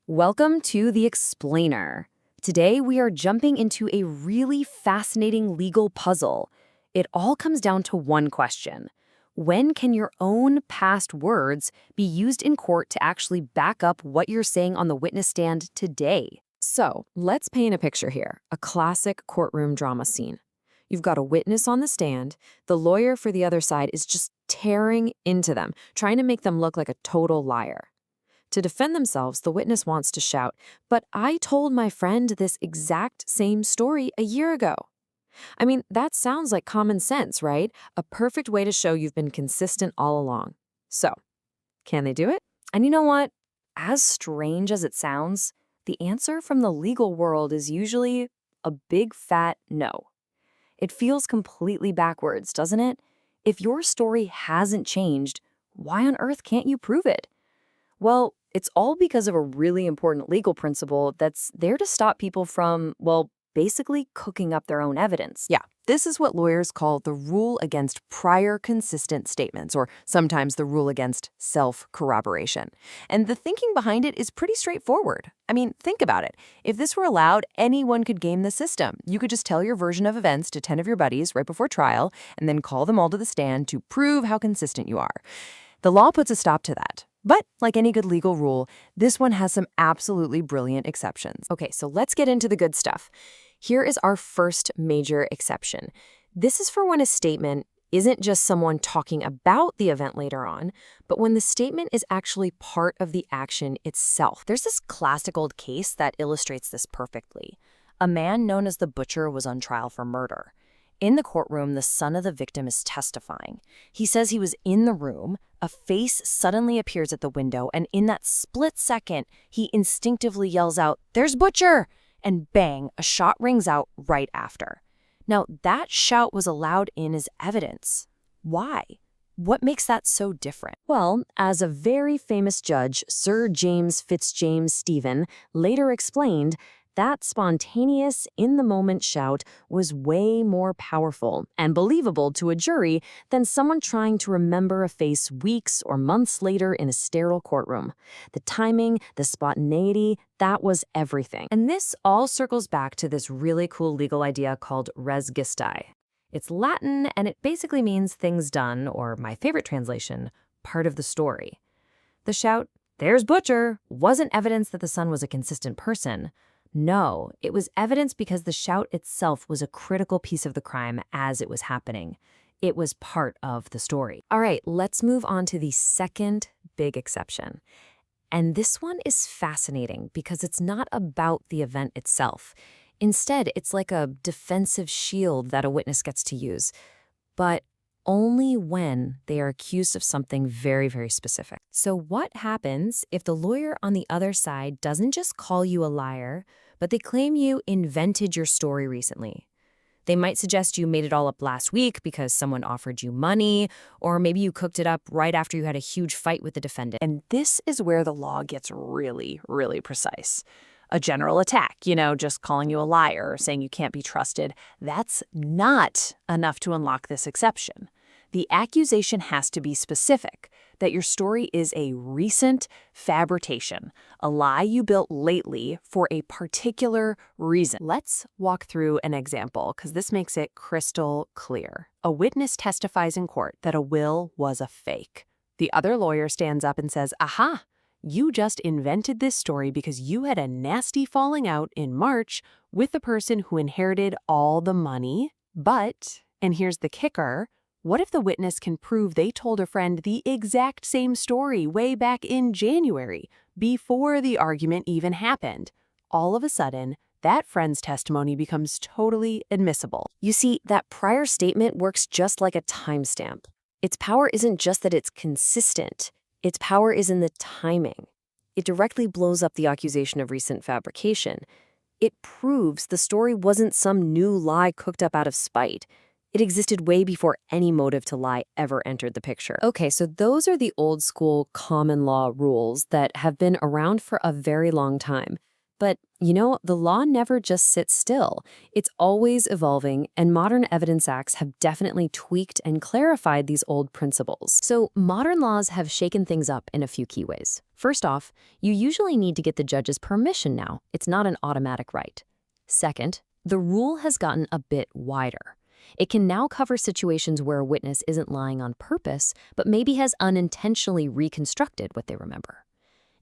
Welcome to The Explainer. Today we are jumping into a really fascinating legal puzzle. It all comes down to one question. When can your own past words be used in court to actually back up what you're saying on the witness stand today? So, let's paint a picture here, a classic courtroom drama scene. You've got a witness on the stand. The lawyer for the other side is just tearing into them, trying to make them look like a total liar. To defend themselves, the witness wants to shout, "But I told my friend this exact same story a year ago." I mean, that sounds like common sense, right? A perfect way to show you've been consistent all along. So, can they do it? And you know what? As strange as it sounds, the answer from the legal world is usually a big fat no. It feels completely backwards, doesn't it? If your story hasn't changed, why on earth can't you prove it? Well, it's all because of a really important legal principle that's there to stop people from, well, basically cooking up their own evidence. Yeah, this is what lawyers call the rule against prior consistent statements, or sometimes the rule against self-corroboration. And the thinking behind it is pretty straightforward. I mean, think about it. If this were allowed, anyone could game the system. You could just tell your version of events to 10 of your buddies right before trial, and then call them all to the stand to prove how consistent you are. The law puts a stop to that. But like any good legal rule, this one has some absolutely brilliant exceptions. Okay, so let's get into the good stuff. Here is our first major exception. This is for when a statement isn't just someone talking about the event later on, but when the statement is actually part of the action itself. There's this classic old case that illustrates this perfectly. A man known as the Butcher was on trial for murder. In the courtroom, the son of the victim is testifying. He says he was in the room, a face suddenly appears at the window, and in that split second, he instinctively yells out, "There's Butcher!" And bang, a shot rings out right after. Now, that shout was allowed in as evidence. Why? What makes that so different? Well, as a very famous judge, Sir James Fitzjames Stephen, later explained, that spontaneous, in-the-moment shout was way more powerful and believable to a jury than someone trying to remember a face weeks or months later in a sterile courtroom. The timing, the spontaneity, that was everything. And this all circles back to this really cool legal idea called res gestae. It's Latin, and it basically means things done, or my favorite translation, part of the story. The shout, "There's Butcher," wasn't evidence that the son was a consistent person. No, it was evidence because the shout itself was a critical piece of the crime as it was happening. It was part of the story. All right, let's move on to the second big exception. And this one is fascinating because it's not about the event itself. Instead, it's like a defensive shield that a witness gets to use, but only when they are accused of something very, very specific. So what happens if the lawyer on the other side doesn't just call you a liar, but they claim you invented your story recently? They might suggest you made it all up last week because someone offered you money, or maybe you cooked it up right after you had a huge fight with the defendant. And this is where the law gets really, really precise. A general attack, just calling you a liar or saying you can't be trusted, that's not enough to unlock this exception. The accusation has to be specific, that your story is a recent fabrication, a lie you built lately for a particular reason. Let's walk through an example, because this makes it crystal clear. A witness testifies in court that a will was a fake. The other lawyer stands up and says, "Aha! You just invented this story because you had a nasty falling out in March with the person who inherited all the money. But," and here's the kicker, what if the witness can prove they told a friend the exact same story way back in January, before the argument even happened? All of a sudden, that friend's testimony becomes totally admissible. You see, that prior statement works just like a timestamp. Its power isn't just that it's consistent. Its power is in the timing. It directly blows up the accusation of recent fabrication. It proves the story wasn't some new lie cooked up out of spite. It existed way before any motive to lie ever entered the picture. Okay, so those are the old school common law rules that have been around for a very long time. But, the law never just sits still. It's always evolving, and modern evidence acts have definitely tweaked and clarified these old principles. So, modern laws have shaken things up in a few key ways. First off, you usually need to get the judge's permission now. It's not an automatic right. Second, the rule has gotten a bit wider. It can now cover situations where a witness isn't lying on purpose, but maybe has unintentionally reconstructed what they remember.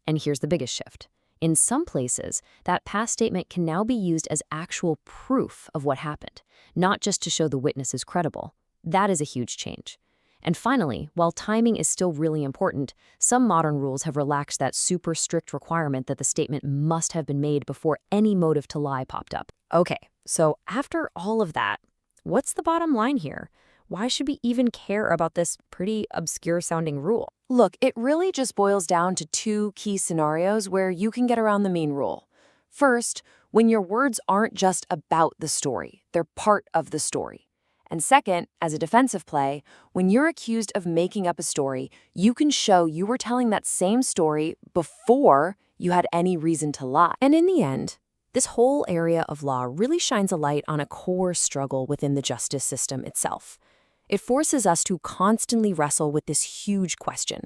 And here's the biggest shift. In some places, that past statement can now be used as actual proof of what happened, not just to show the witness is credible. That is a huge change. And finally, while timing is still really important, some modern rules have relaxed that super strict requirement that the statement must have been made before any motive to lie popped up. Okay, so after all of that, what's the bottom line here? Why should we even care about this pretty obscure-sounding rule? Look, it really just boils down to two key scenarios where you can get around the main rule. First, when your words aren't just about the story, they're part of the story. And second, as a defensive play, when you're accused of making up a story, you can show you were telling that same story before you had any reason to lie. And in the end, this whole area of law really shines a light on a core struggle within the justice system itself. It forces us to constantly wrestle with this huge question.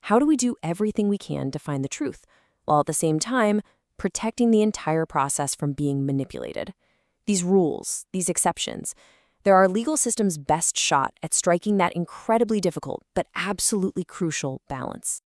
How do we do everything we can to find the truth, while at the same time protecting the entire process from being manipulated? These rules, these exceptions, they're our legal system's best shot at striking that incredibly difficult but absolutely crucial balance.